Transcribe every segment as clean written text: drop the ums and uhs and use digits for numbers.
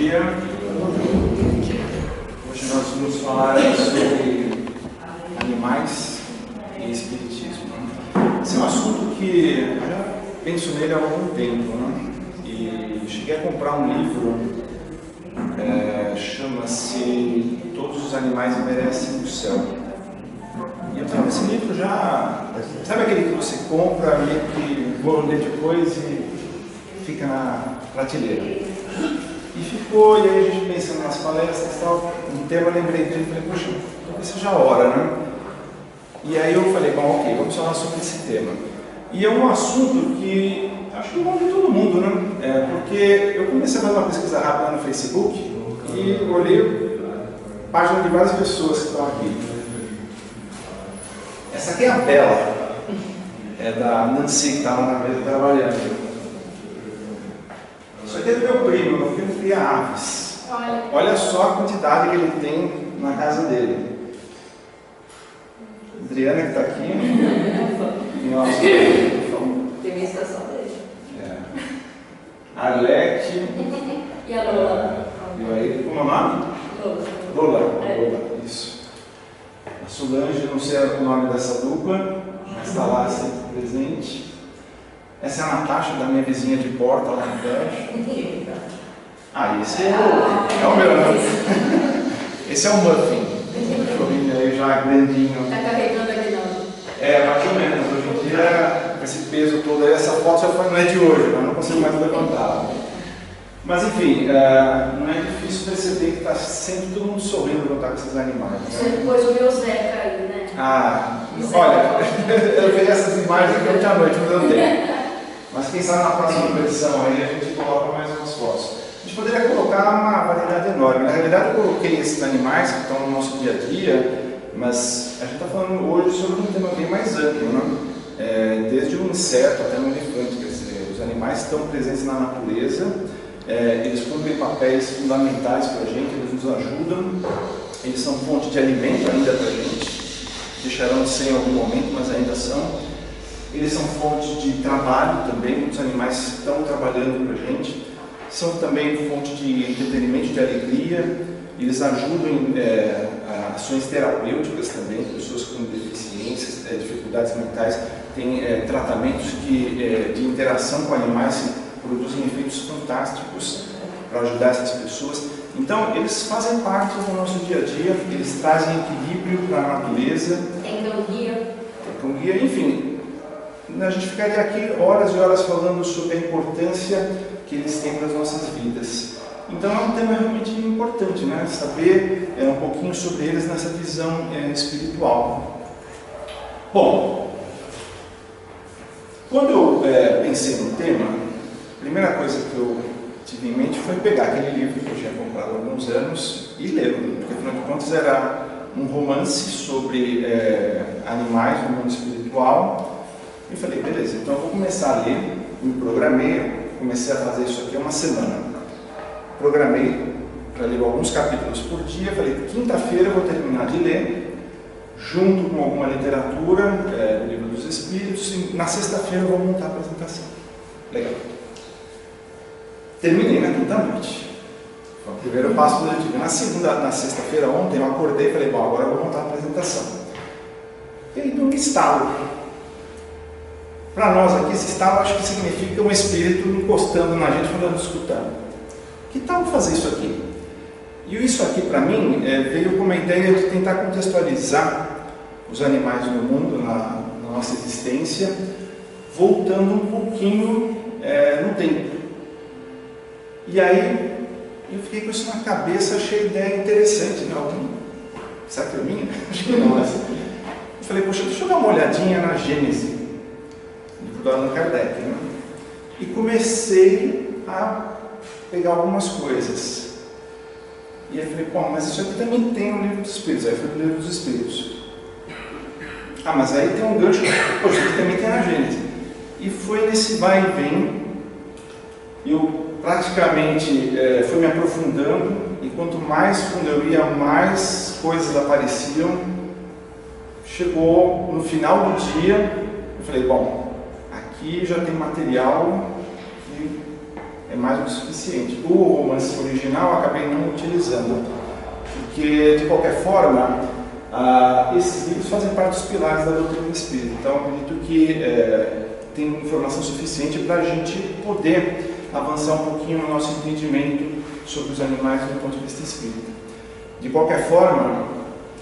dia. Hoje nós vamos falar sobre animais e espiritismo. Esse é um assunto que eu já penso nele há algum tempo, né? E cheguei a comprar um livro, chama-se Todos os Animais Merecem o Céu. E eu tenho esse livro já, sabe aquele que você compra, meio que vou ler depois e fica na prateleira. E ficou, e aí a gente pensando nas palestras e tal, um tema, eu lembrei dele e falei, poxa, talvez seja a hora, né? E aí eu falei, bom, ok, vamos falar sobre esse tema. E é um assunto que acho que envolve todo mundo, né? Porque eu comecei a fazer uma pesquisa rápida no Facebook e olhei a página de várias pessoas que estão aqui. Essa aqui é a Bela, é da Nancy, que estava na mesa trabalhando. Isso aqui é do meu primo cria aves. Olha só a quantidade que ele tem na casa dele. Adriana, que está aqui. Tem a estação dele. Alec. E a Lola. E aí, como é o nome? Lola. Lola, isso. A Solange, não sei o nome dessa dupla, mas está lá sempre presente. Essa é a Natasha, da minha vizinha de porta lá embaixo. Ah, esse é o meu, né? Esse é o Muffin. O aí já grandinho. Está carregando aqui não? Mais ou menos. Hoje em dia, com esse peso todo aí, essa foto já não é de hoje, mas não consigo mais levantar. Mas enfim, não é difícil perceber que está sempre todo mundo sorrindo quando está com esses animais. Você depois o meu Zeca aí, né? Olha, eu vejo essas imagens aqui ontem à noite, mas eu não tenho. Mas quem sabe na próxima versão aí a gente coloca mais umas fotos. A gente poderia colocar uma variedade enorme. Na realidade eu coloquei esses animais que estão no nosso dia a dia, mas a gente está falando hoje sobre um tema bem mais amplo, né? Desde um inseto até um elefante, quer dizer, os animais estão presentes na natureza, eles cumprem papéis fundamentais para a gente, eles nos ajudam, eles são fonte de alimento ainda para a gente, deixarão de ser em algum momento, mas ainda são. Eles são fonte de trabalho também, muitos animais estão trabalhando para a gente. São também fonte de entretenimento, de alegria. Eles ajudam em ações terapêuticas também, pessoas com deficiências, dificuldades mentais. Tem tratamentos de interação com animais que produzem efeitos fantásticos para ajudar essas pessoas. Então, eles fazem parte do nosso dia a dia, eles trazem equilíbrio para a natureza. Tem guia, enfim. A gente ficaria aqui horas e horas falando sobre a importância que eles têm para as nossas vidas. Então é um tema realmente importante, né? Saber um pouquinho sobre eles nessa visão espiritual. Bom, quando eu pensei no tema, a primeira coisa que eu tive em mente foi pegar aquele livro que eu tinha comprado há alguns anos e ler, porque afinal de contas era um romance sobre animais no mundo espiritual. E falei, beleza, então eu vou começar a ler, me programei, comecei a fazer isso aqui há uma semana. Programei para ler alguns capítulos por dia, falei, quinta-feira eu vou terminar de ler, junto com alguma literatura, o Livro dos Espíritos, e na sexta-feira eu vou montar a apresentação. Legal. Terminei na quinta-noite. Foi o primeiro passo positivo. Na sexta-feira, ontem, eu acordei e falei, bom, agora eu vou montar a apresentação. E aí deu um estalo. Para nós aqui, esse estalo acho que significa um espírito encostando na gente, falando, escutando. Que tal fazer isso aqui? E isso aqui, para mim, veio com uma ideia de tentar contextualizar os animais no mundo, na nossa existência, voltando um pouquinho no tempo. E aí, eu fiquei com isso na cabeça, achei a ideia interessante. Né? Será que é minha? Acho que não. Eu falei, poxa, deixa eu dar uma olhadinha na Gênese do Allan Kardec, né? E comecei a pegar algumas coisas. E aí falei, pô, mas isso aqui também tem no Livro dos Espíritos. Aí eu fui no Livro dos Espíritos. Mas aí tem um gancho, poxa, isso aqui também tem na Gênese. E foi nesse vai e vem, eu praticamente fui me aprofundando, e quanto mais fundo eu ia, mais coisas apareciam. Chegou no final do dia, eu falei, bom, aqui já tem material que é mais do que suficiente. O romance original eu acabei não utilizando, porque, de qualquer forma, esses livros fazem parte dos pilares da doutrina espírita. Então, acredito que tem informação suficiente para a gente poder avançar um pouquinho no nosso entendimento sobre os animais do ponto de vista espírita. De qualquer forma,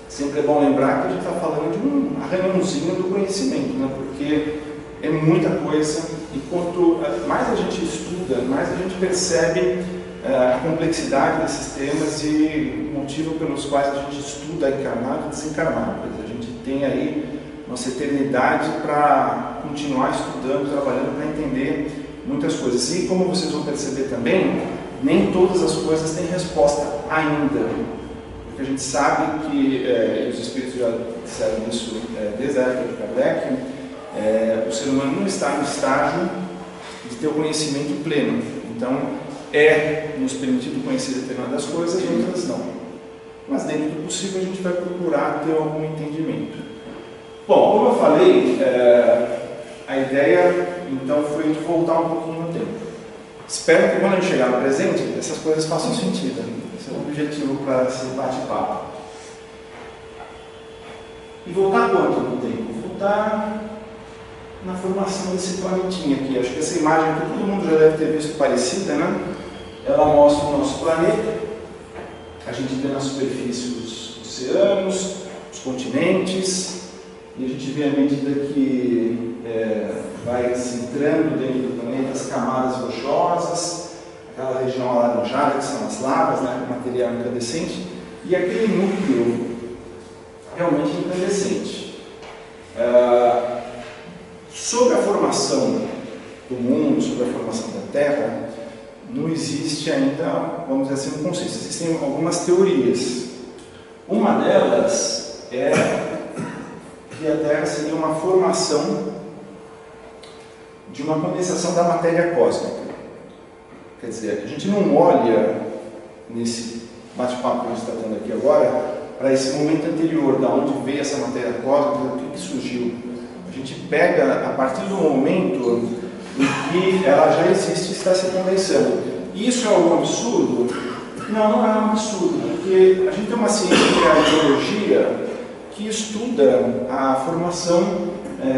sempre é bom lembrar que a gente está falando de um arranhãozinho do conhecimento, né? Porque é muita coisa e quanto mais a gente estuda, mais a gente percebe a complexidade desses temas e o motivo pelos quais a gente estuda encarnado e desencarnado. A gente tem aí nossa eternidade para continuar estudando, trabalhando para entender muitas coisas. E como vocês vão perceber também, nem todas as coisas têm resposta ainda. Porque a gente sabe que, e os espíritos já disseram isso desde a época de Kardec, o ser humano não está no estágio de ter o conhecimento pleno. Então, nos permitido conhecer determinadas coisas e outras não. Mas dentro do possível a gente vai procurar ter algum entendimento. Bom, como eu falei, a ideia então foi de voltar um pouquinho no tempo. Espero que quando a gente chegar no presente, essas coisas façam sentido. Esse é o objetivo para esse bate-papo. E voltar quanto no tempo? Voltar na formação desse planetinha aqui. Acho que essa imagem que todo mundo já deve ter visto parecida, né? Ela mostra o nosso planeta. A gente vê na superfície os oceanos, os continentes, e a gente vê à medida que vai se entrando dentro do planeta as camadas rochosas, aquela região alaranjada que são as lavas, né, com material incandescente, e aquele núcleo realmente incandescente. Sobre a formação do mundo, sobre a formação da Terra, não existe ainda, vamos dizer assim, um consenso. Existem algumas teorias. Uma delas é que a Terra seria uma formação de uma condensação da matéria cósmica. Quer dizer, a gente não olha nesse bate-papo que a gente está tendo aqui agora para esse momento anterior, da onde veio essa matéria cósmica, do que surgiu. A gente pega a partir do momento em que ela já existe e está se condensando. Isso é algo absurdo? Não, não é um absurdo, porque a gente tem uma ciência que é a geologia, que estuda a formação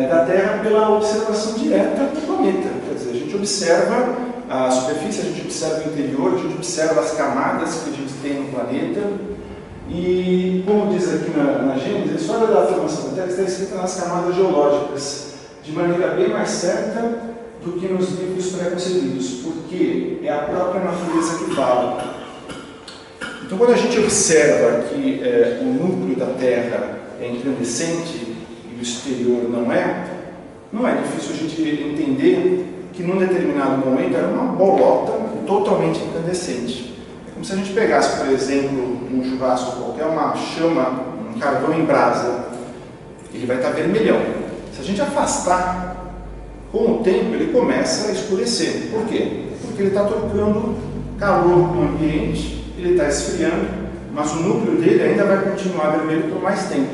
da Terra pela observação direta do planeta. Quer dizer, a gente observa a superfície, a gente observa o interior, a gente observa as camadas que a gente tem no planeta. E, como diz aqui na Gênesis, a história da formação da Terra está escrita nas camadas geológicas, de maneira bem mais certa do que nos livros pré-concebidos, porque é a própria natureza que fala. Então, quando a gente observa que o núcleo da Terra é incandescente e o exterior não é difícil a gente entender que num determinado momento era uma bolota totalmente incandescente. É como se a gente pegasse, por exemplo, um churrasco qualquer, uma chama, um carvão em brasa, ele vai estar vermelhão. Se a gente afastar, com o tempo ele começa a escurecer. Por quê? Porque ele está trocando calor no ambiente, ele está esfriando, mas o núcleo dele ainda vai continuar vermelho por mais tempo.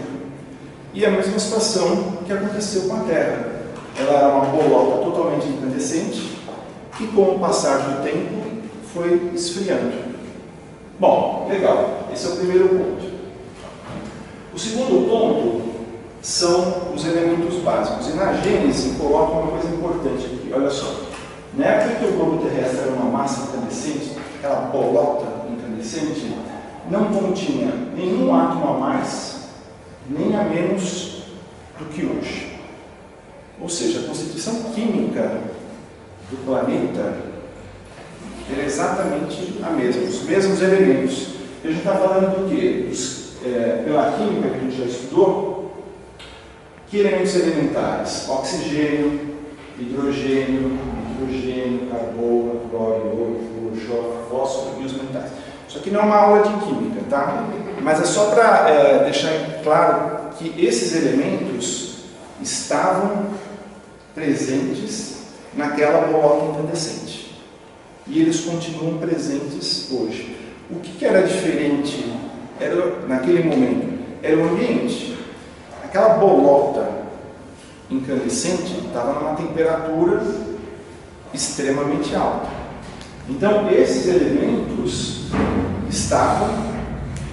E a mesma situação que aconteceu com a Terra. Ela era uma bolota totalmente incandescente e, com o passar do tempo, foi esfriando. Bom, legal. Esse é o primeiro ponto. O segundo ponto são os elementos básicos. E na Gênesis coloca uma coisa importante aqui. Olha só. Na época que o globo terrestre era uma massa incandescente, aquela bolota incandescente, não continha nenhum átomo a mais, nem a menos do que hoje. Ou seja, a constituição química do planeta é exatamente a mesma, os mesmos elementos. E a gente está falando do quê? Pela química que a gente já estudou, que elementos elementares? Oxigênio, hidrogênio, nitrogênio, carbono, cloro, ouro, flúor, fósforo e os metais. Isso aqui não é uma aula de química, tá? Mas é só para deixar claro que esses elementos estavam presentes naquela bolota incandescente. E eles continuam presentes hoje. O que era diferente naquele momento? Era o ambiente. Aquela bolota incandescente estava numa temperatura extremamente alta. Então, esses elementos estavam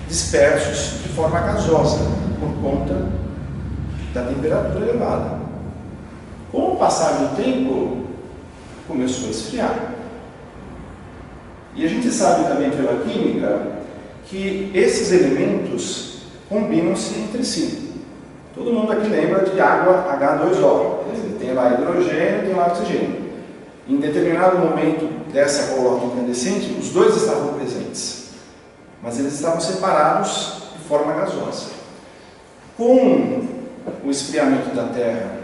dispersos de forma gasosa, por conta da temperatura elevada. Com o passar do tempo, começou a esfriar. E a gente sabe também pela química que esses elementos combinam-se entre si. Todo mundo aqui lembra de água H2O. Tem lá hidrogênio, tem lá oxigênio. Em determinado momento dessa bolota incandescente, os dois estavam presentes, mas eles estavam separados de forma gasosa. Com o esfriamento da Terra,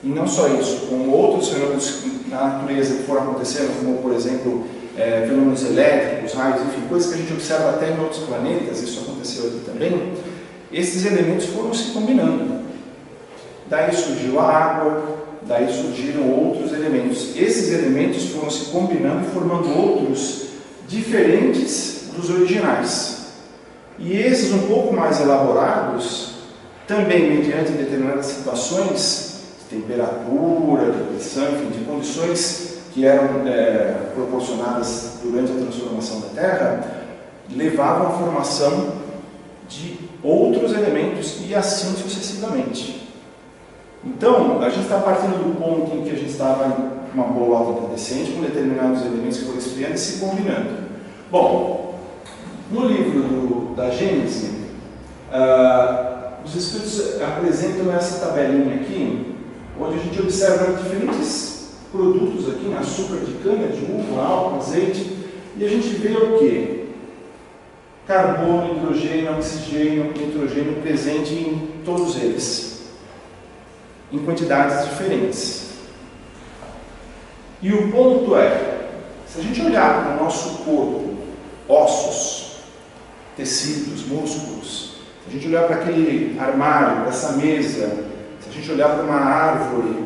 e não só isso, com outros fenômenos na natureza que foram acontecendo, como por exemplo fenômenos elétricos, raios, enfim, coisas que a gente observa até em outros planetas, isso aconteceu aqui também, esses elementos foram se combinando. Daí surgiu a água, daí surgiram outros elementos. Esses elementos foram se combinando e formando outros diferentes dos originais. E esses um pouco mais elaborados, também mediante determinadas situações de temperatura, de pressão, enfim, de condições que eram proporcionadas durante a transformação da Terra, levavam à formação de outros elementos e assim sucessivamente. Então, a gente está partindo do ponto em que a gente estava em uma bolota incandescente com determinados elementos que foram esfriando e se combinando. Bom, no livro da Gênese, os Espíritos apresentam essa tabelinha aqui, onde a gente observa diferentes produtos aqui, açúcar de cana, de uva, álcool, azeite, e a gente vê o quê? Carbono, hidrogênio, oxigênio, nitrogênio presente em todos eles, em quantidades diferentes. E o ponto é, se a gente olhar para o nosso corpo, ossos, tecidos, músculos, se a gente olhar para aquele armário, para essa mesa, se a gente olhar para uma árvore,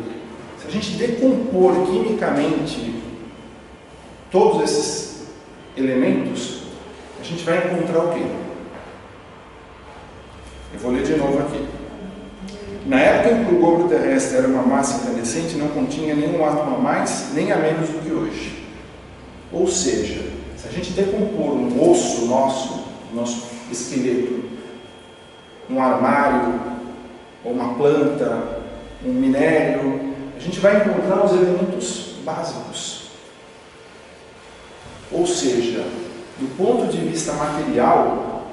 se a gente decompor quimicamente todos esses elementos, a gente vai encontrar o quê? Eu vou ler de novo aqui. Na época em que o globo terrestre era uma massa incandescente, não continha nenhum átomo a mais nem a menos do que hoje. Ou seja, se a gente decompor um osso nosso esqueleto, um armário, ou uma planta, um minério, a gente vai encontrar os elementos básicos. Ou seja, do ponto de vista material,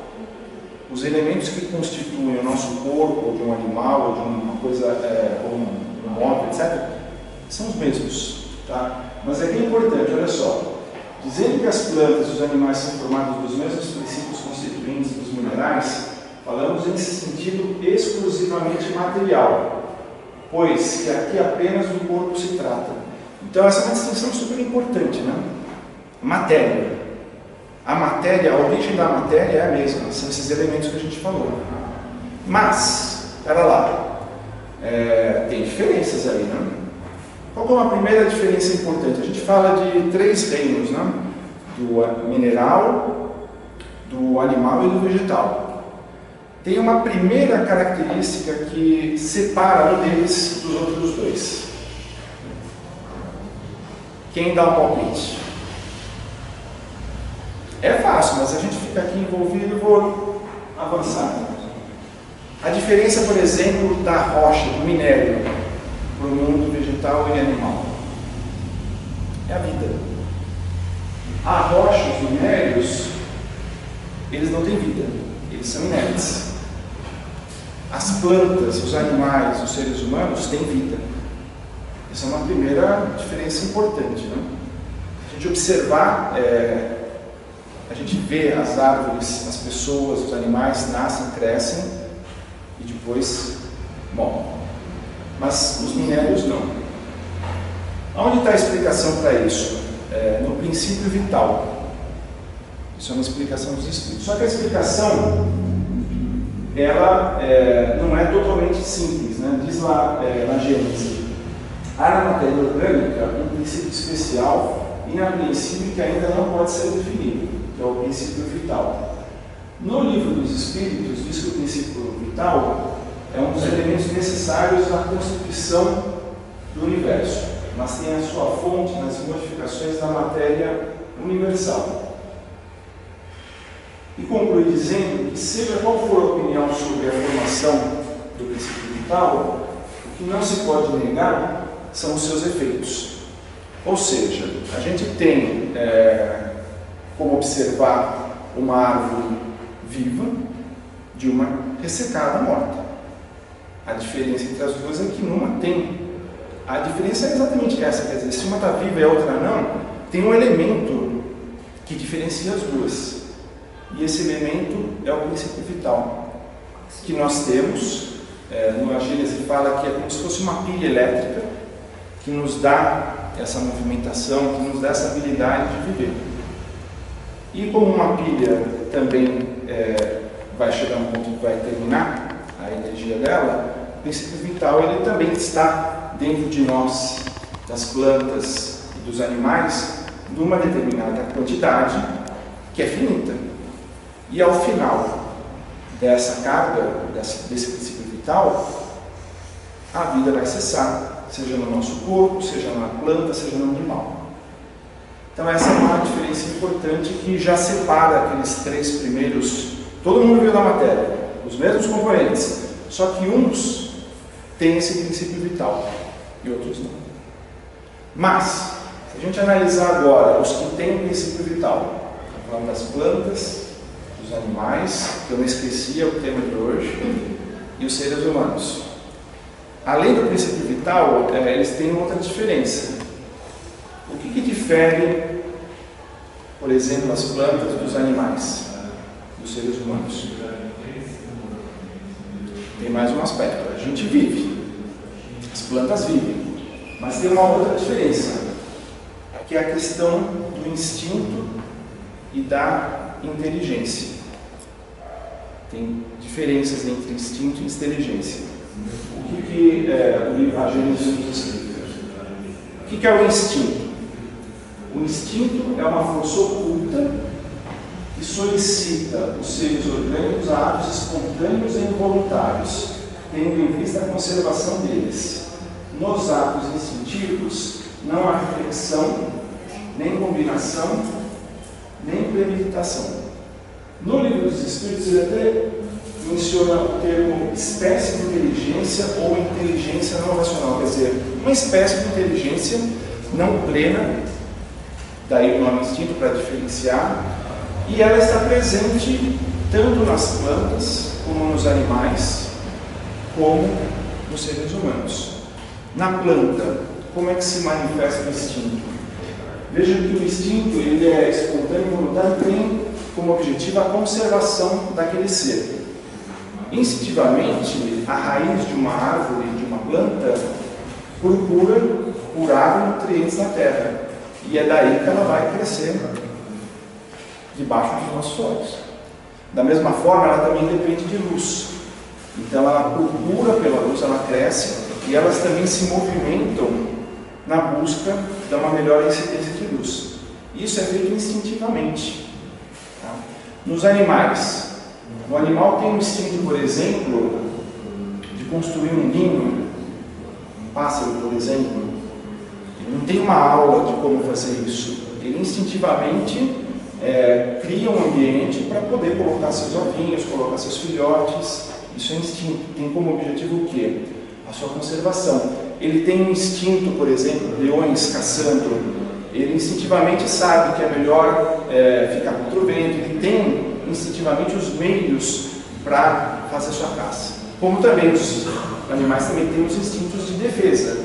os elementos que constituem o nosso corpo, ou de um animal, ou de uma coisa, ou um móvel, etc., são os mesmos. Tá? Mas é bem importante, olha só, dizendo que as plantas e os animais são formados dos mesmos princípios constituintes dos minerais, falamos nesse sentido exclusivamente material, pois que aqui apenas do corpo se trata. Então essa é uma distinção super importante, né? Matéria. A matéria, a origem da matéria é a mesma, são esses elementos que a gente falou. Mas, espera lá, tem diferenças aí, né? Qual é uma primeira diferença importante? A gente fala de 3 reinos, né? Do mineral, do animal e do vegetal. Tem uma primeira característica que separa um deles dos outros 2. Quem dá um palpite? É fácil, mas a gente fica aqui envolvido e vou avançar. A diferença, por exemplo, da rocha, do minério, para o mundo vegetal e animal é a vida. A rocha, os minérios, eles não têm vida, eles são inertes. As plantas, os animais, os seres humanos têm vida. Essa é uma primeira diferença importante, né? Se a gente observar, a gente vê as árvores, as pessoas, os animais nascem, crescem e depois morrem. Mas os minérios não. Onde está a explicação para isso? No princípio vital. Isso é uma explicação dos Espíritos. Só que a explicação, ela não é totalmente simples, né? Diz lá na Gênese: há na matéria orgânica um princípio especial e inapreensível que ainda não pode ser definido, que é o princípio vital. No livro dos Espíritos diz que o princípio vital é um dos elementos necessários na constituição do universo, mas tem a sua fonte nas modificações da matéria universal. E conclui dizendo que, seja qual for a opinião sobre a formação do princípio vital, o que não se pode negar são os seus efeitos. Ou seja, a gente tem como observar uma árvore viva de uma ressecada morta. A diferença entre as duas é que numa tem. A diferença é exatamente essa, quer dizer, se uma está viva e a outra não, tem um elemento que diferencia as duas. E esse elemento é o princípio vital, que nós temos, no Gênesis fala que é como se fosse uma pilha elétrica, que nos dá essa movimentação, que nos dá essa habilidade de viver. E como uma pilha também vai chegar a um ponto que vai terminar a energia dela, o princípio vital ele também está dentro de nós, das plantas e dos animais, numa determinada quantidade que é finita. E ao final dessa carga, desse princípio vital, a vida vai cessar, seja no nosso corpo, seja na planta, seja no animal. Então essa é uma diferença importante que já separa aqueles três primeiros. Todo mundo veio da matéria, os mesmos componentes, só que uns têm esse princípio vital e outros não. Mas, se a gente analisar agora os que têm o princípio vital, falando das plantas, dos animais, que eu não esqueci, é o tema de hoje, e os seres humanos. Além do princípio vital, eles têm outra diferença. O que difere, por exemplo, as plantas dos animais, dos seres humanos? Tem mais um aspecto. A gente vive, as plantas vivem, mas tem uma outra diferença, que é a questão do instinto e da inteligência. Tem diferenças entre instinto e inteligência. O que o livro A Gênesis nos explica? O que é o instinto? O instinto é uma força oculta que solicita os seres orgânicos a atos espontâneos e involuntários, tendo em vista a conservação deles. Nos atos instintivos não há reflexão, nem combinação, nem premeditação. No Livro dos Espíritos ele até menciona o termo espécie de inteligência ou inteligência não racional, quer dizer, uma espécie de inteligência não plena, daí o nome instinto para diferenciar, e ela está presente tanto nas plantas, como nos animais, como nos seres humanos. Na planta, como é que se manifesta o instinto? Veja que o instinto ele é espontâneo e voluntário, tem como objetivo a conservação daquele ser. Instintivamente, a raiz de uma árvore, de uma planta, procura por água e nutrientes na terra. E é daí que ela vai crescer, debaixo dos nossos olhos. Da mesma forma, ela também depende de luz. Então, ela procura pela luz, ela cresce, e elas também se movimentam na busca de uma melhor incidência de luz. Isso é feito instintivamente. Tá? Nos animais, o animal tem um instinto, por exemplo, de construir um ninho, um pássaro, por exemplo. Ele não tem uma aula de como fazer isso. Ele instintivamente cria um ambiente para poder colocar seus ovinhos, colocar seus filhotes. Isso é instinto. Tem como objetivo o quê? A sua conservação. Ele tem um instinto, por exemplo, leões caçando. Ele instintivamente sabe que é melhor ficar contra o vento. Ele tem instintivamente os meios para fazer sua caça. Como também os animais também têm os instintos de defesa.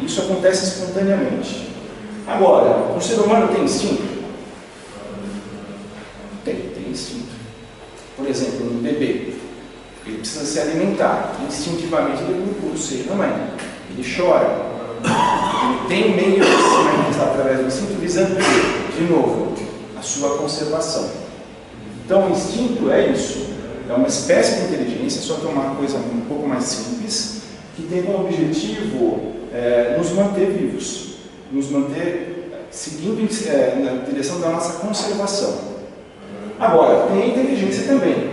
Isso acontece espontaneamente. Agora, o ser humano tem instinto? Tem instinto. Por exemplo, um bebê, ele precisa se alimentar. Instintivamente ele procura o seio da mãe. Ele chora. Ele tem meio de se manifestar através do instinto, visando, de novo, a sua conservação. Então, o instinto é isso. É uma espécie de inteligência, só que é uma coisa um pouco mais simples, que tem como objetivo nos manter vivos, nos manter seguindo na direção da nossa conservação. Agora, tem a inteligência também.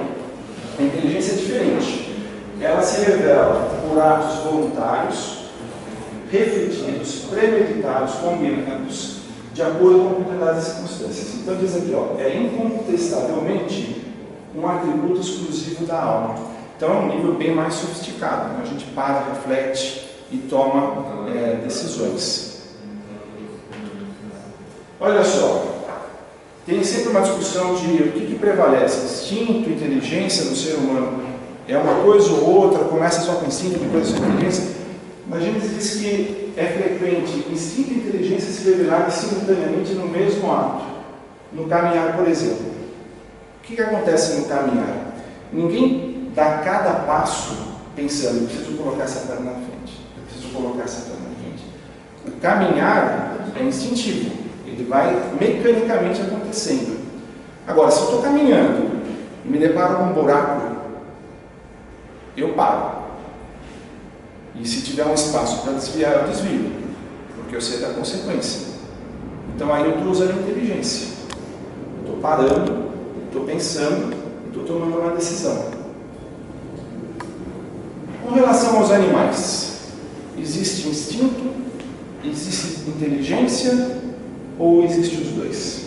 A inteligência é diferente. Ela se revela por atos voluntários, refletidos, premeditados, combinados, de acordo com determinadas circunstâncias. Então diz aqui, ó, é incontestavelmente um atributo exclusivo da alma. Então é um nível bem mais sofisticado, né? A gente para, reflete e toma decisões. Olha só, tem sempre uma discussão de o que prevalece, instinto, inteligência no ser humano. É uma coisa ou outra, começa só com instinto, depois só com inteligência. Mas a gente diz que é frequente instinto e inteligência se revelarem simultaneamente no mesmo ato. No caminhar, por exemplo. O que acontece no caminhar? Ninguém dá cada passo pensando, eu preciso colocar essa perna na frente, eu preciso colocar essa perna na frente. O caminhar é instintivo, ele vai mecanicamente acontecendo. Agora, se eu estou caminhando e me deparo com um buraco, eu paro. E se tiver um espaço para desviar, eu desvio, porque eu sei da consequência. Então aí eu estou usando a inteligência. Estou parando, estou pensando, estou tomando uma decisão. Com relação aos animais, existe instinto, existe inteligência ou existe os dois?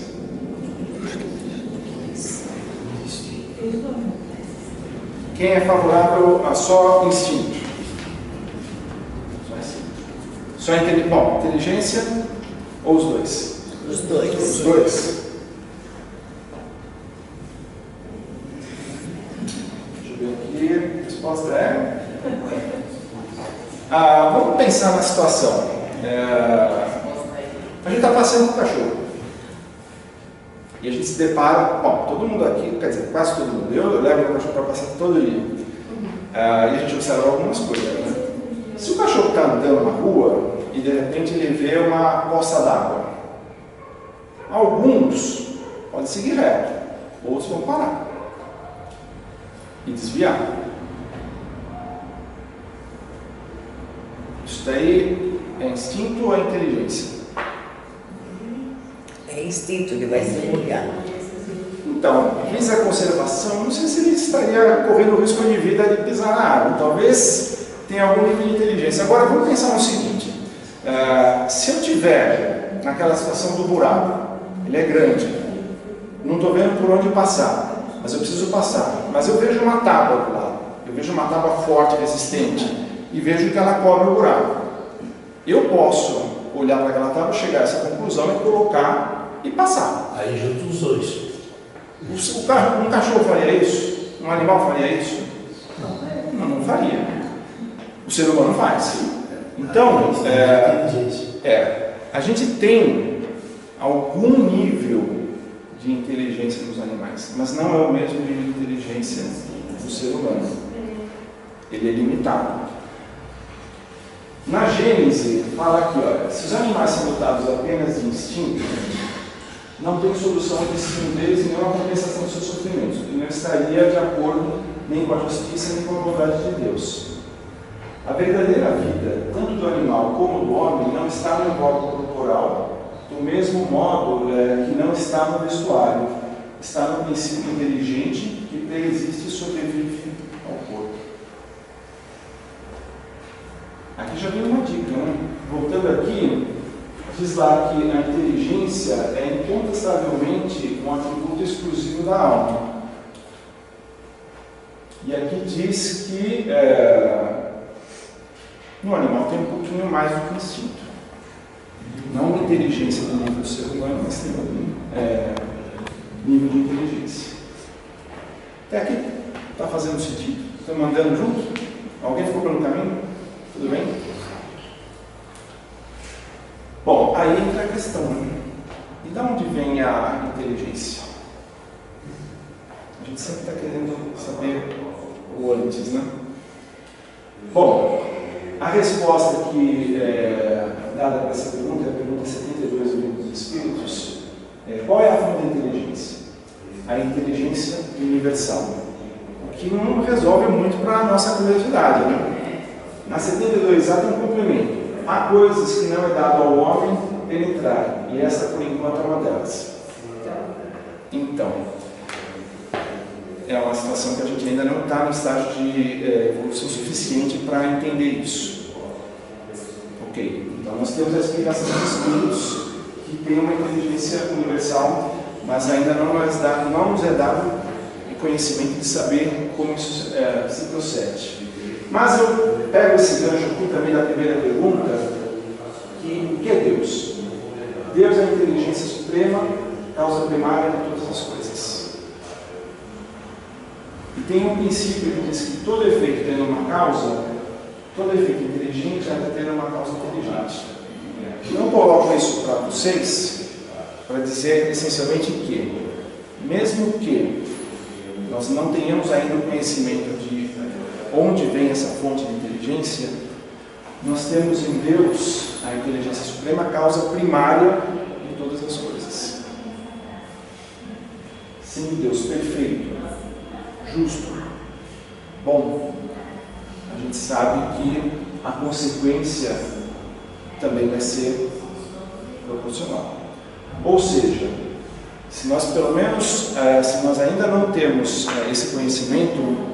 Quem é favorável a só instinto? Só inteligência ou os dois? Os dois. Os dois. Deixa eu ver aqui. A resposta é... vamos pensar na situação. A gente está passeando com o cachorro. E a gente se depara... Bom, todo mundo aqui, quer dizer, quase todo mundo. Eu levo o cachorro para passear todo dia. E a gente observa algumas coisas, né? Se o cachorro está andando na rua e de repente ele vê uma poça d'água, alguns podem seguir reto, outros vão parar e desviar. Isso daí é instinto ou é inteligência? É instinto, ele vai se molhar. Então, visa a conservação, não sei se ele estaria correndo o risco de vida de pisar na água, talvez tenha algum nível de inteligência. Agora vamos pensar no seguinte, se eu tiver naquela situação do buraco, ele é grande, não estou vendo por onde passar, mas eu preciso passar, mas eu vejo uma tábua do lado, eu vejo uma tábua forte, resistente, e vejo que ela cobre o buraco. Eu posso olhar para aquela tábua, chegar a essa conclusão e colocar e passar. Aí junto os dois. Um cachorro faria isso? Um animal faria isso? Não faria. O ser humano faz. Então, a gente tem algum nível de inteligência nos animais, mas não é o mesmo nível de inteligência do ser humano. Ele é limitado. Na Gênese, fala aqui, olha, se os animais são dotados apenas de instinto, não tem solução ao destino deles e nem uma compensação dos seus sofrimentos, e não estaria de acordo nem com a justiça nem com a bondade de Deus. A verdadeira vida, tanto do animal como do homem, não está no corpo corporal, do mesmo modo que não está no vestuário, está no princípio inteligente que preexiste e sobrevive ao corpo. Aqui já vem uma dica, né? Voltando aqui, diz lá que a inteligência é incontestavelmente um atributo exclusivo da alma. E aqui diz que no animal tem um pouquinho mais do que instinto. Não uma inteligência do nível do ser humano, mas tem um nível de inteligência. Até aqui está fazendo sentido? Estamos andando juntos? Alguém ficou pelo caminho? Tudo bem? Bom, aí entra a questão, né? E de onde vem a inteligência? A gente sempre está querendo saber o antes, né? Bom, a resposta que é dada para essa pergunta é a pergunta 72 do Livro dos Espíritos. Qual é a fonte da inteligência? A inteligência universal. Que não resolve muito para a nossa curiosidade, né? Na 72 há um complemento. Há coisas que não é dado ao homem penetrar, e essa por enquanto é uma delas. Então, é uma situação que a gente ainda não está no estágio de evolução suficiente para entender isso. Ok, então nós temos a explicação dos espíritos que tem uma inteligência universal, mas ainda não nos é dado o conhecimento de saber como isso se procede. Mas eu pego esse gancho aqui também da primeira pergunta, que o que é Deus? Deus é a inteligência suprema, causa primária de todas as coisas. E tem um princípio que diz que todo efeito tem uma causa, todo efeito inteligente há de ter uma causa inteligente. Eu coloco isso para vocês para dizer essencialmente que, mesmo que nós não tenhamos ainda o conhecimento de onde vem essa fonte de inteligência, nós temos em Deus a inteligência suprema, a causa primária de todas as coisas. Sendo Deus perfeito, justo, bom, a gente sabe que a consequência também vai ser proporcional. Ou seja, se nós pelo menos, se nós ainda não temos esse conhecimento,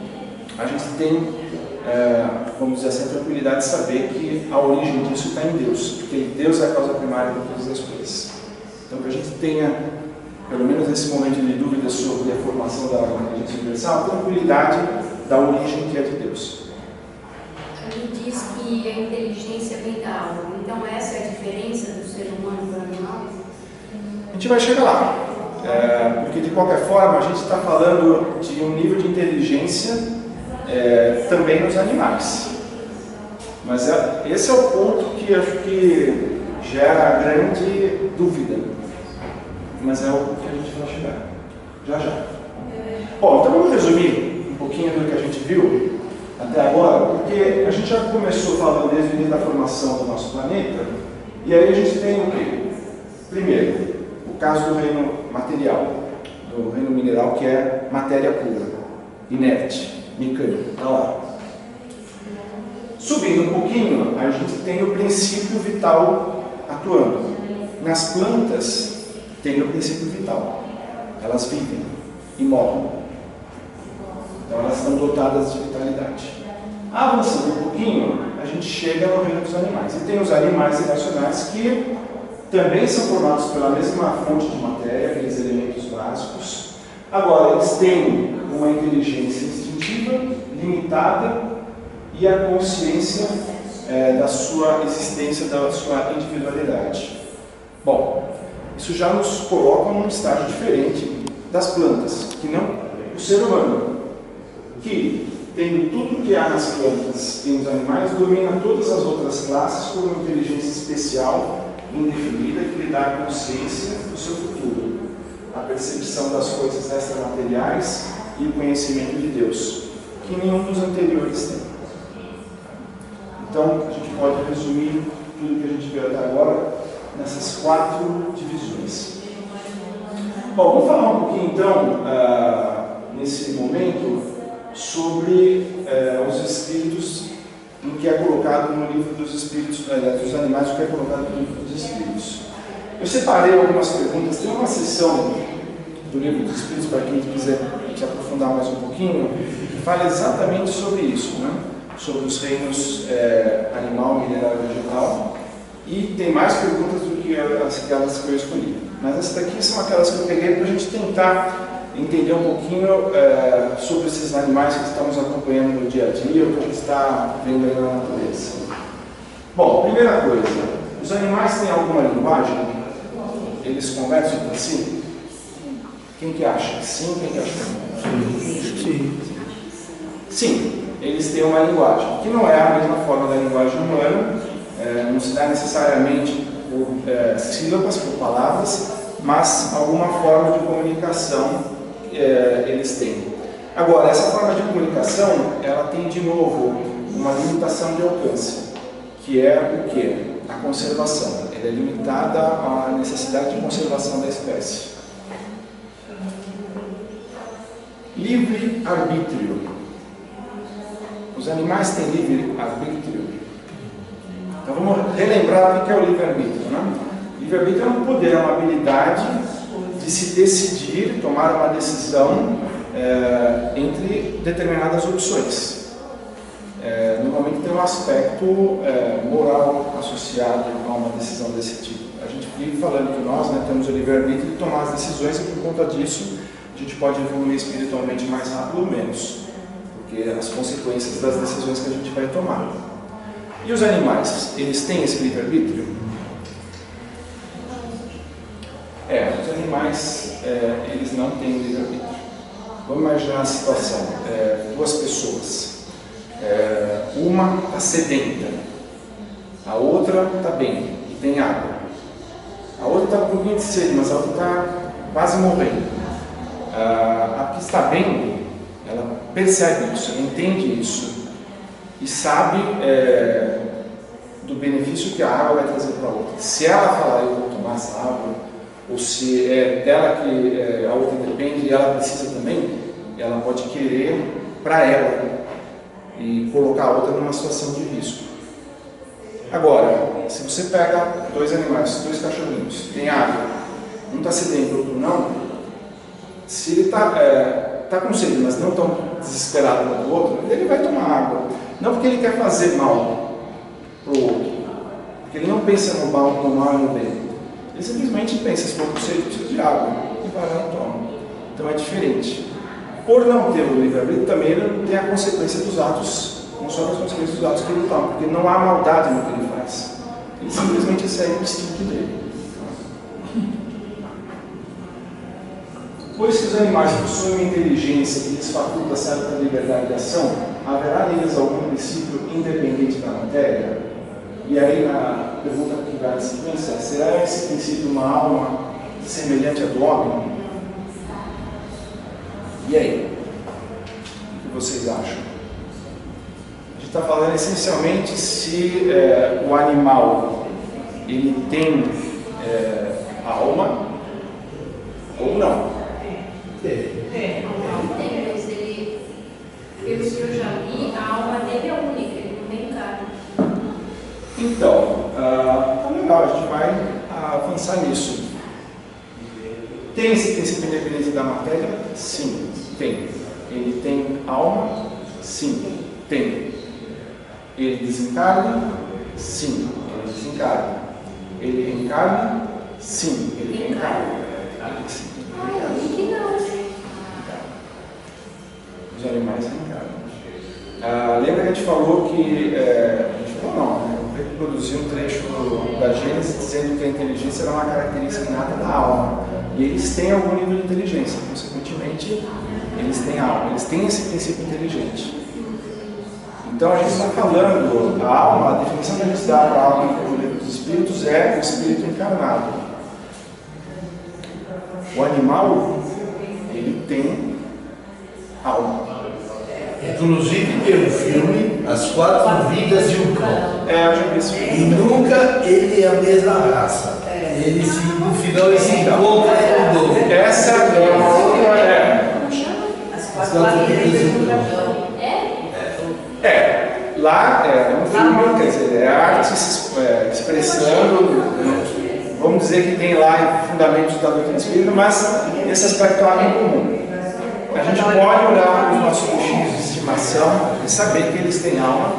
a gente tem, vamos dizer assim, a tranquilidade de saber que a origem disso está em Deus, porque Deus é a causa primária de todas as coisas. Então, que a gente tenha, pelo menos nesse momento de dúvida sobre a formação da inteligência universal, a tranquilidade da origem que é de Deus. Ele diz que a inteligência vem da alma. Então, essa é a diferença do ser humano para o animal? A gente vai chegar lá. Porque, de qualquer forma, a gente está falando de um nível de inteligência também nos animais. Mas esse é o ponto que acho que gera grande dúvida. Mas é o que a gente vai chegar. Já. Bom, então vamos resumir um pouquinho do que a gente viu até agora, porque a gente já começou falando desde o início da formação do nosso planeta, e aí a gente tem o quê? Primeiro, o caso do reino material, do reino mineral, que é matéria pura, inerte, mecânica, está lá. Subindo um pouquinho, a gente tem o princípio vital atuando. Nas plantas, tem o princípio vital. Elas vivem e morrem. Então elas estão dotadas de vitalidade. Avançando um pouquinho, a gente chega no reino dos animais. E tem os animais irracionais que também são formados pela mesma fonte de matéria, aqueles elementos básicos. Agora, eles têm uma inteligência instintiva, limitada, e a consciência da sua existência, da sua individualidade. Bom, isso já nos coloca num estágio diferente das plantas, que não o ser humano, que, tendo tudo que há nas plantas e nos animais, domina todas as outras classes por uma inteligência especial, indefinida, que lhe dá a consciência do seu futuro, a percepção das coisas extramateriais e o conhecimento de Deus, que nenhum dos anteriores tem. Então, a gente pode resumir tudo que a gente viu até agora nessas 4 divisões. Bom, vamos falar um pouquinho então, nesse momento, sobre os espíritos, no que é colocado no livro dos espíritos, dos animais, o que é colocado no livro dos espíritos. Eu separei algumas perguntas, tem uma seção do livro dos espíritos, para quem quiser se aprofundar mais um pouquinho, que fala exatamente sobre isso, né? Sobre os reinos animal, mineral e vegetal. E tem mais perguntas do que aquelas que eu escolhi. Mas essas daqui são aquelas que eu peguei para a gente tentar entender um pouquinho sobre esses animais que estamos acompanhando no dia a dia, o que a gente está vendo aí na natureza. Bom, primeira coisa, os animais têm alguma linguagem? Eles conversam entre si? Quem que acha? Sim, quem que acha? Sim. Sim, eles têm uma linguagem, que não é a mesma forma da linguagem humana, não se dá necessariamente por sílabas, por palavras, mas alguma forma de comunicação eles têm. Agora, essa forma de comunicação, ela tem de novo uma limitação de alcance, que é o quê? A conservação. Ela é limitada à necessidade de conservação da espécie. Livre-arbítrio. Os animais têm livre-arbítrio? Então vamos relembrar o que é o livre-arbítrio, né? Livre-arbítrio é um poder, é uma habilidade de se decidir, tomar uma decisão entre determinadas opções. normalmente tem um aspecto moral associado a uma decisão desse tipo. A gente vive falando que nós, né, temos o livre-arbítrio de tomar as decisões e por conta disso a gente pode evoluir espiritualmente mais rápido ou menos, porque as consequências das decisões que a gente vai tomar. E os animais, eles têm esse livre-arbítrio? Os animais, eles não têm livre-arbítrio. Vamos imaginar a situação, duas pessoas, uma está sedenta, a outra está bem e tem água. A outra está com um pouquinho de sede, mas a outra está quase morrendo. A que está bem, ela percebe isso, ela entende isso e sabe do benefício que a água vai trazer para a outra. Se ela falar, eu vou tomar essa água, ou se é dela que a outra depende e ela precisa também, ela pode querer para ela e colocar a outra numa situação de risco. Agora, se você pega dois animais, dois cachorrinhos, tem água, um está sedento, o outro não, se ele está com sede, mas não tão desesperado quanto o outro, ele vai tomar água. Não porque ele quer fazer mal para o outro, porque ele não pensa no mal e no bem. Ele simplesmente pensa, se for com sede, precisa de água, e vai lá e toma. Então é diferente. Por não ter o livre-arbítrio, também ele não tem a consequência dos atos, não só as consequências dos atos que ele toma, porque não há maldade no que ele faz. Ele simplesmente segue o instinto dele. Pois que os animais possuem uma inteligência que lhes faculta certa liberdade de ação, haverá neles algum princípio independente da matéria? E aí, na pergunta que vai na sequência, será esse princípio uma alma semelhante à do homem? E aí? O que vocês acham? A gente está falando essencialmente se o animal ele tem alma ou não. Tem, mas ele, pelo que eu já vi, a alma dele é única, ele não tem carne. Então, tá legal, a gente vai avançar nisso. Tem esse princípio independente da matéria? Sim, tem. Ele tem alma? Sim, tem. Ele desencarna? Sim, ele desencarna. Ele reencarna? Sim, ele reencarna. Eu vi que não. Os animais reencarnam. Lembra que a gente falou que produziu um trecho da Gênesis dizendo que a inteligência era uma característica inata da alma. E eles têm algum nível de inteligência, consequentemente, eles têm alma, eles têm esse princípio inteligente. Então a gente está falando, a alma, a definição que a gente dá para a alma no livro dos espíritos é o espírito encarnado. O animal, ele tem alma. Inclusive pelo filme As Quatro Vidas de um Cão. Eu já vi esse filme. E nunca ele é a mesma raça. Ele no final ele se encontra com o dono. Essa é uma outra. As Quatro Vidas de um Cão. Lá é um filme, quer dizer, é arte se expressando, vamos dizer que tem lá fundamentos da doutrina espírita, mas esse aspecto há em comum. A gente pode olhar para os nossos bichinhos de estimação e saber que eles têm alma,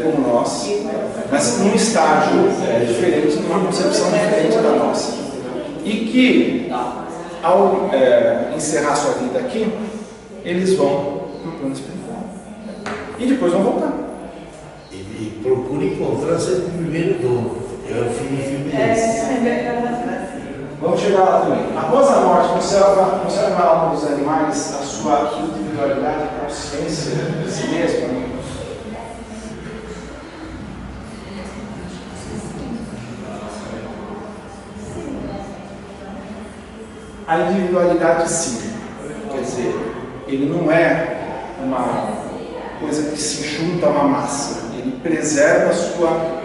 como nós, mas num estágio diferente, numa concepção diferente da nossa. E que, ao encerrar sua vida aqui, eles vão para o plano espiritual. E depois vão voltar. Ele procura encontrar seu primeiro dono. É o filme desse. Vamos chegar lá também. Após a morte, conserva a alma dos animais a sua individualidade e consciência de si mesma? A individualidade, sim. Quer dizer, ele não é uma coisa que se junta a uma massa. Ele preserva a sua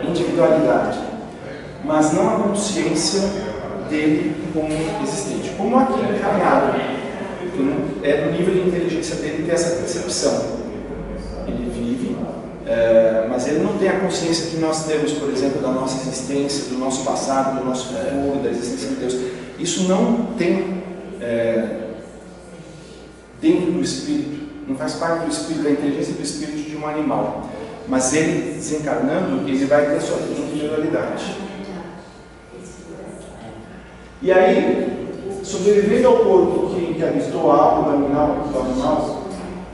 individualidade, mas não a consciência dele como existente, como aqui encarnado, que é do nível de inteligência dele ter essa percepção. Ele vive, mas ele não tem a consciência que nós temos, por exemplo, da nossa existência, do nosso passado, do nosso futuro, da existência de Deus. Isso não tem dentro do espírito não faz parte do espírito, da inteligência do espírito de um animal. Mas ele, desencarnando, ele vai ter sua individualidade. E aí, sobrevivendo ao corpo que habitou a alma do animal,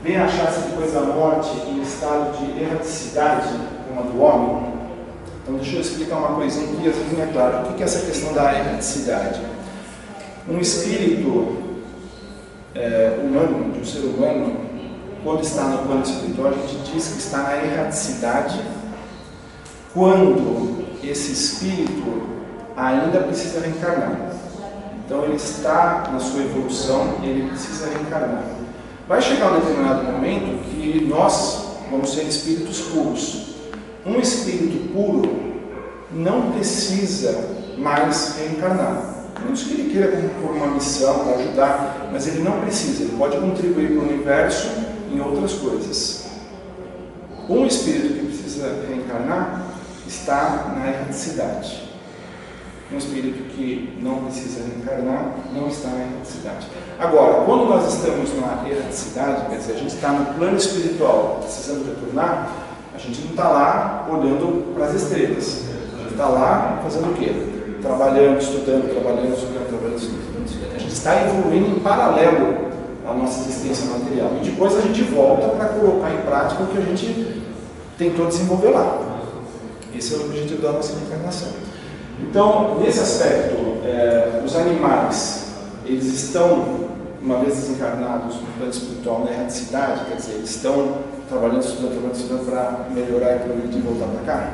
vem achar-se depois da morte em estado de erraticidade, como a do homem. Então deixa eu explicar uma coisinha que às vezes não é claro. O que é essa questão da erraticidade? Um espírito humano, de um ser humano, quando está no plano espiritual, a gente diz que está na erraticidade quando esse espírito ainda precisa reencarnar. Então ele está na sua evolução, ele precisa reencarnar. Vai chegar um determinado momento que nós vamos ser espíritos puros. Um espírito puro não precisa mais reencarnar. Não que ele queira por uma missão, para ajudar, mas ele não precisa, ele pode contribuir para o universo em outras coisas. Um espírito que precisa reencarnar está na erraticidade. Um espírito que não precisa reencarnar não está na erraticidade. Agora, quando nós estamos na erraticidade, quer dizer, a gente está no plano espiritual precisando retornar, a gente não está lá olhando para as estrelas. A gente está lá fazendo o quê? Trabalhando, estudando, trabalhando, estudando. A gente está evoluindo em paralelo à nossa existência material. E depois a gente volta para colocar em prática o que a gente tentou desenvolver lá. Esse é o objetivo da nossa reencarnação. Então, nesse aspecto, os animais, eles estão, uma vez desencarnados no plano espiritual, na erraticidade, quer dizer, eles estão trabalhando, estudando para melhorar e progredir e voltar para cá?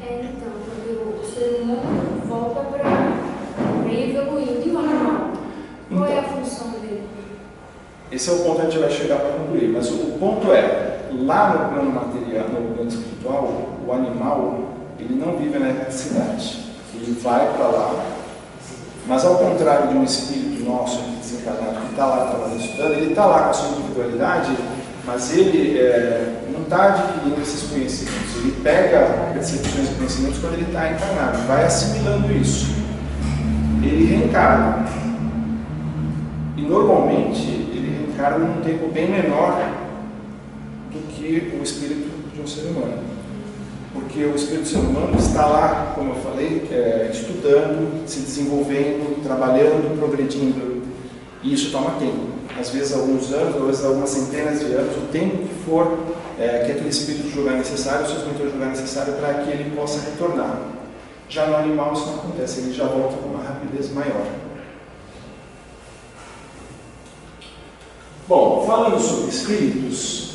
Então, quando o ser humano volta para evoluir e o animal, qual é a função dele? Esse é o ponto que a gente vai chegar para concluir, mas o ponto é, lá no plano material, no plano espiritual, o animal, ele não vive na erraticidade, ele vai para lá, mas ao contrário de um espírito nosso desencarnado que está lá trabalhando, estudando, ele está lá com a sua individualidade, mas ele não está adquirindo esses conhecimentos, ele pega percepções e conhecimentos quando ele está encarnado, vai assimilando isso, ele reencarna, e normalmente ele reencarna num tempo bem menor do que o espírito de um ser humano. Porque o espírito do ser humano está lá, como eu falei, estudando, se desenvolvendo, trabalhando, progredindo. E isso toma tempo. Às vezes alguns anos, às vezes algumas centenas de anos, o tempo que for que aquele espírito julgar necessário, os seus mentores julgar necessário para que ele possa retornar. Já no animal isso não acontece, ele já volta com uma rapidez maior. Bom, falando sobre espíritos,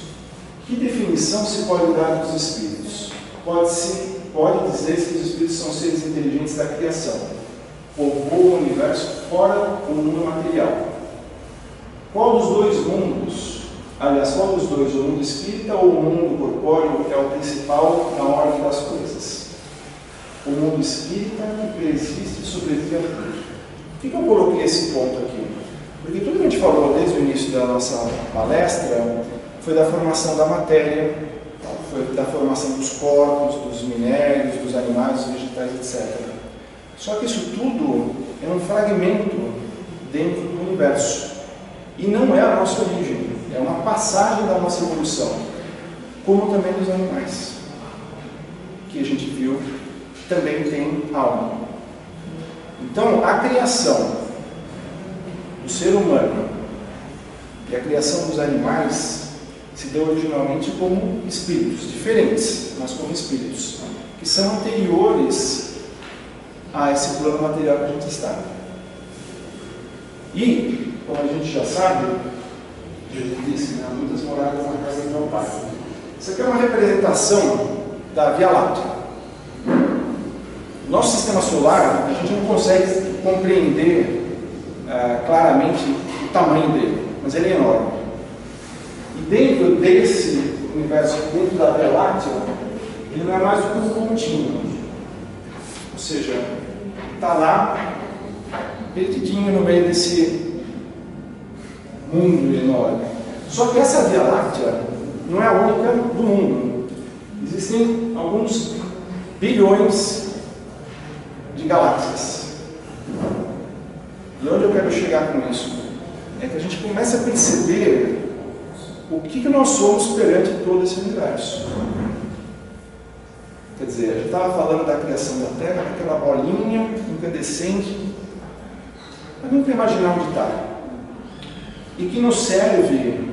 que definição se pode dar dos espíritos? Pode dizer-se que os espíritos são seres inteligentes da criação, povoam o universo fora do mundo material. Qual dos dois mundos, qual dos dois, o mundo espírita ou o mundo corpóreo, é o principal na ordem das coisas? O mundo espírita que persiste e sobrevive a tudo. Por que eu coloquei esse ponto aqui? Porque tudo que a gente falou desde o início da nossa palestra foi da formação da matéria, foi da formação dos corpos, dos minérios, dos animais, dos vegetais, etc. Só que isso tudo é um fragmento dentro do universo. E não é a nossa origem, é uma passagem da nossa evolução, como também dos animais, que a gente viu também tem alma. Então, a criação do ser humano e a criação dos animais se deu originalmente como espíritos, diferentes, mas como espíritos, que são anteriores a esse plano material que a gente está. E, como a gente já sabe, Jesus disse, né, muitas moradas na casa do meu pai. Isso aqui é uma representação da Via Láctea. Nosso sistema solar, a gente não consegue compreender claramente o tamanho dele, mas ele é enorme. E dentro desse universo, dentro da Via Láctea, ele não é mais do que um pontinho. Ou seja, está lá, perdidinho no meio desse mundo enorme. Só que essa Via Láctea não é a única do mundo. Existem alguns bilhões de galáxias. E onde eu quero chegar com isso? É que a gente começa a perceber o que nós somos perante todo esse universo. Quer dizer, a gente estava falando da criação da Terra, daquela bolinha incandescente, mas vamos imaginar onde está. E que nos serve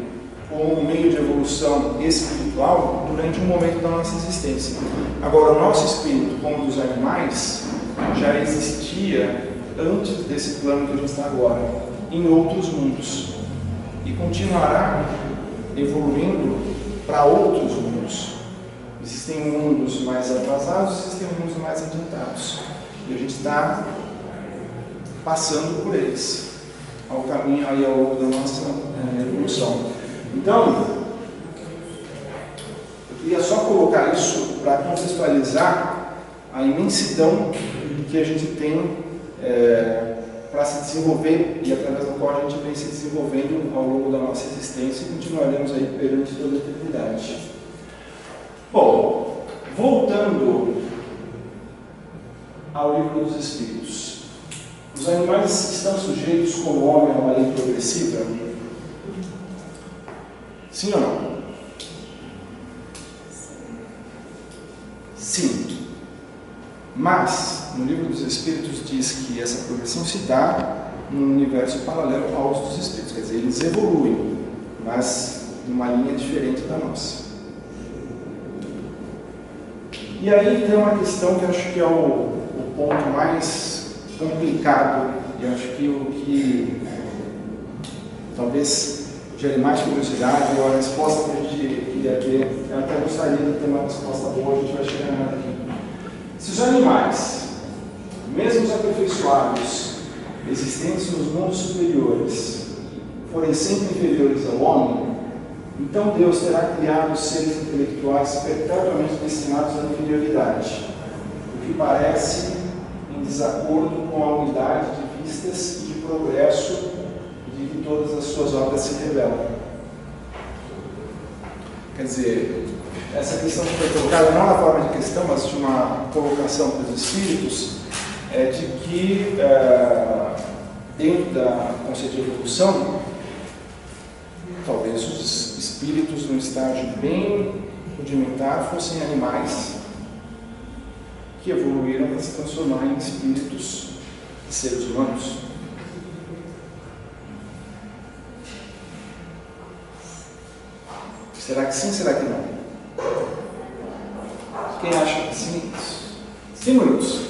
como um meio de evolução espiritual durante um momento da nossa existência. Agora, o nosso espírito, como dos animais, já existia antes desse plano que a gente está agora, em outros mundos, e continuará evoluindo para outros mundos. Existem mundos mais atrasados, existem mundos mais adiantados, e a gente está passando por eles, ao caminho aí ao longo da nossa evolução. Então, eu queria só colocar isso para contextualizar a imensidão que a gente tem para se desenvolver e através do qual a gente vem se desenvolvendo ao longo da nossa existência e continuaremos aí perante toda a eternidade. Bom, voltando ao livro dos Espíritos. Os animais estão sujeitos como o homem a uma lei progressiva? Sim ou não? Sim. Mas, no livro dos Espíritos diz que essa progressão se dá num universo paralelo aos dos Espíritos. Quer dizer, eles evoluem, mas numa linha diferente da nossa. E aí tem uma questão que eu acho que é o ponto mais complicado, e acho que o que talvez gere mais curiosidade, ou a resposta que a gente queria ter, eu até gostaria de ter uma resposta boa, a gente vai chegar nela aqui. Se os animais, mesmo os aperfeiçoados, existentes nos mundos superiores, forem sempre inferiores ao homem, então Deus terá criado seres intelectuais perpetuamente destinados à inferioridade, o que parece em desacordo com a unidade de vistas e de progresso de que todas as suas obras se revelam. Quer dizer, essa questão que foi colocada não na forma de questão, mas de uma colocação para os espíritos, é de que dentro da conceito de evolução, talvez os espíritos num estágio bem rudimentar fossem animais que evoluíram para se transformar em espíritos de seres humanos. Será que sim, será que não? Quem acha que sim? 5 minutos.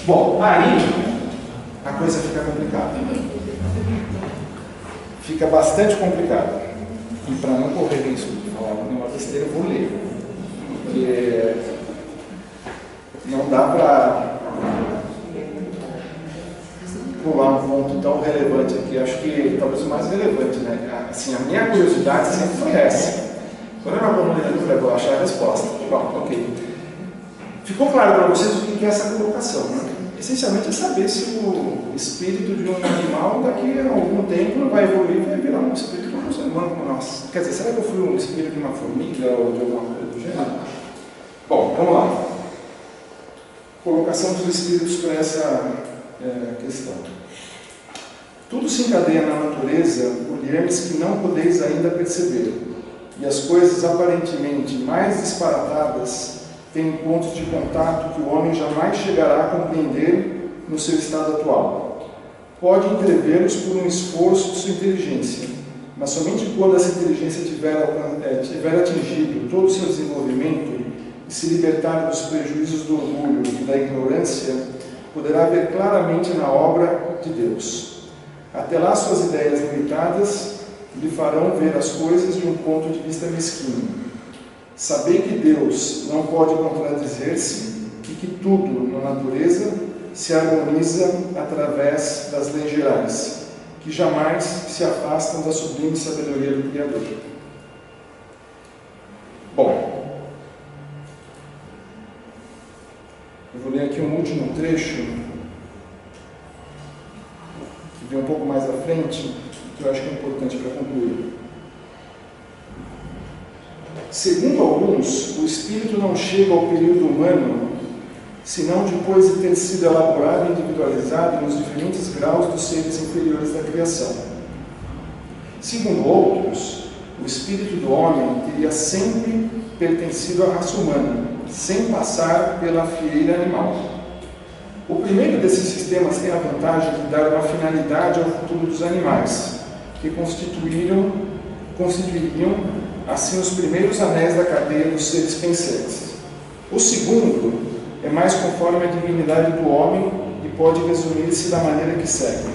Bom, aí a coisa fica complicada. Fica bastante complicada. E para não correr risco de falar nenhuma besteira, eu vou ler. Porque não dá para pular um ponto tão relevante aqui. Acho que talvez o mais relevante, né? Assim, a minha curiosidade sempre foi essa. Quando eu não vou ler, eu vou achar a resposta. Bom, ok. Ficou claro para vocês o que é essa colocação, né? Essencialmente é saber se o espírito de um animal daqui a algum tempo vai evoluir e vai virar um espírito como um ser humano como nós. Quer dizer, será que eu fui um espírito de uma formiga ou de alguma coisa do gênero? Bom, vamos lá. Colocação dos espíritos para essa questão. Tudo se encadeia na natureza por liames que não podeis ainda perceber, e as coisas aparentemente mais disparatadas têm pontos de contato que o homem jamais chegará a compreender no seu estado atual. Pode entrevê-los por um esforço de sua inteligência, mas somente quando essa inteligência tiver atingido todo o seu desenvolvimento e se libertar dos prejuízos do orgulho e da ignorância, poderá ver claramente na obra de Deus. Até lá, suas ideias limitadas lhe farão ver as coisas de um ponto de vista mesquinho. Saber que Deus não pode contradizer-se e que tudo na natureza se harmoniza através das leis gerais, que jamais se afastam da sublime sabedoria do Criador. Bom, eu vou ler aqui um último trecho, que vem um pouco mais à frente, que eu acho que é importante para concluir. Segundo alguns, o espírito não chega ao período humano senão depois de ter sido elaborado e individualizado nos diferentes graus dos seres inferiores da criação. Segundo outros, o espírito do homem teria sempre pertencido à raça humana, sem passar pela fieira animal. O primeiro desses sistemas tem a vantagem de dar uma finalidade ao futuro dos animais, que constituiriam assim os primeiros anéis da cadeia dos seres pensantes. O segundo é mais conforme a dignidade do homem e pode resumir-se da maneira que segue.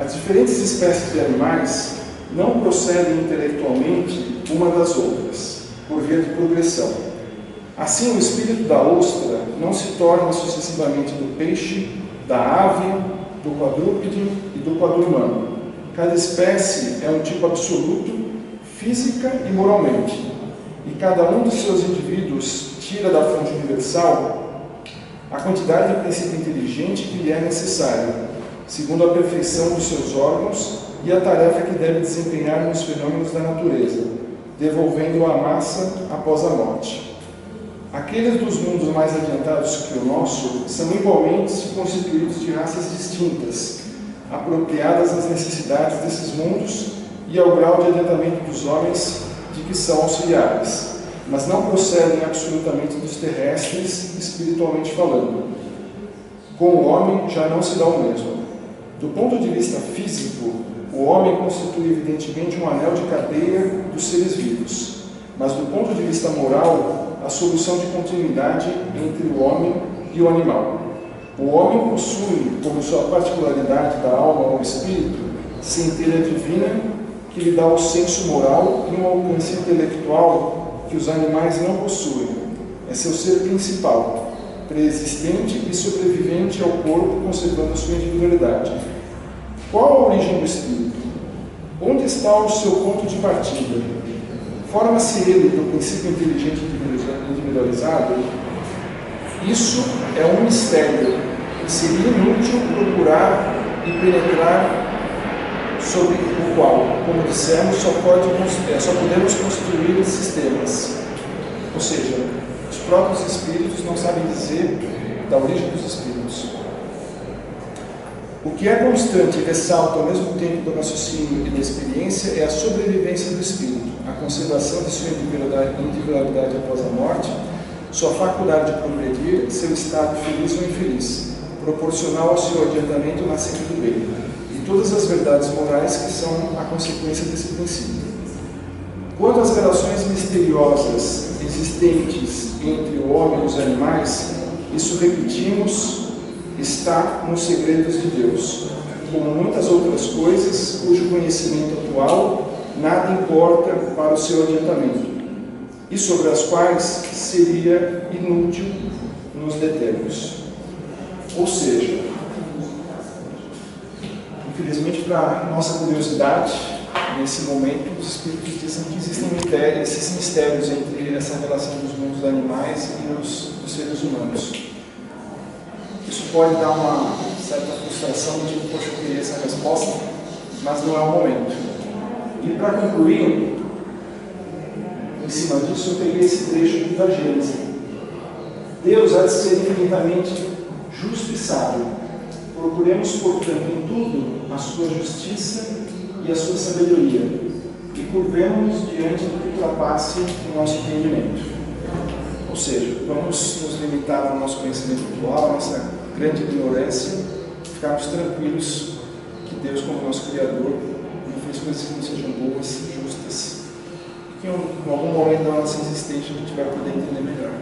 As diferentes espécies de animais não procedem intelectualmente uma das outras, por via de progressão. Assim, o espírito da ostra não se torna sucessivamente do peixe, da ave, do quadrúpede e do quadrumano. Cada espécie é um tipo absoluto, física e moralmente, e cada um dos seus indivíduos tira da fonte universal a quantidade de princípio inteligente que lhe é necessária, segundo a perfeição dos seus órgãos e a tarefa que deve desempenhar nos fenômenos da natureza, devolvendo-a à massa após a morte. Aqueles dos mundos mais adiantados que o nosso são igualmente constituídos de raças distintas, apropriadas às necessidades desses mundos e ao grau de adiantamento dos homens de que são auxiliares, mas não procedem absolutamente dos terrestres, espiritualmente falando. Com o homem já não se dá o mesmo. Do ponto de vista físico, o homem constitui evidentemente um anel de cadeia dos seres vivos, mas do ponto de vista moral, a solução de continuidade entre o homem e o animal. O homem possui, como sua particularidade da alma ou espírito, centelha divina que lhe dá o senso moral e um alcance intelectual que os animais não possuem. É seu ser principal, preexistente e sobrevivente ao corpo, conservando sua individualidade. Qual a origem do espírito? Onde está o seu ponto de partida? Forma-se ele do princípio inteligente individualizado? Isso é um mistério que seria inútil procurar e penetrar, sobre o qual, como dissemos, só podemos construir sistemas. Ou seja, os próprios espíritos não sabem dizer da origem dos espíritos. O que é constante e ressalta ao mesmo tempo do raciocínio e da experiência é a sobrevivência do espírito, a conservação de sua individualidade após a morte, sua faculdade de progredir, seu estado feliz ou infeliz, proporcional ao seu adiantamento na senda do bem, e todas as verdades morais que são a consequência desse princípio. Quanto às relações misteriosas existentes entre o homem e os animais, isso, repetimos, está nos segredos de Deus, como muitas outras coisas cujo conhecimento atual nada importa para o seu adiantamento, e sobre as quais seria inútil nos determos. Ou seja, infelizmente, para nossa curiosidade, nesse momento, os espíritos dizem que existem esses mistérios entre essa relação dos mundos animais e dos seres humanos. Isso pode dar uma certa frustração, tipo, poxa, eu queria essa resposta, mas não é o momento. E para concluir, em cima disso, eu peguei esse trecho da Gênesis. Deus há de ser infinitamente justo e sábio. Procuremos, portanto, em tudo a sua justiça e a sua sabedoria, e curvemos-nos diante do que ultrapasse o nosso entendimento. Ou seja, vamos nos limitar ao nosso conhecimento atual, à nossa grande ignorância, ficarmos tranquilos que Deus, como nosso Criador, não fez coisas que não sejam boas, justas, e que em algum momento da nossa existência a gente vai poder entender melhor.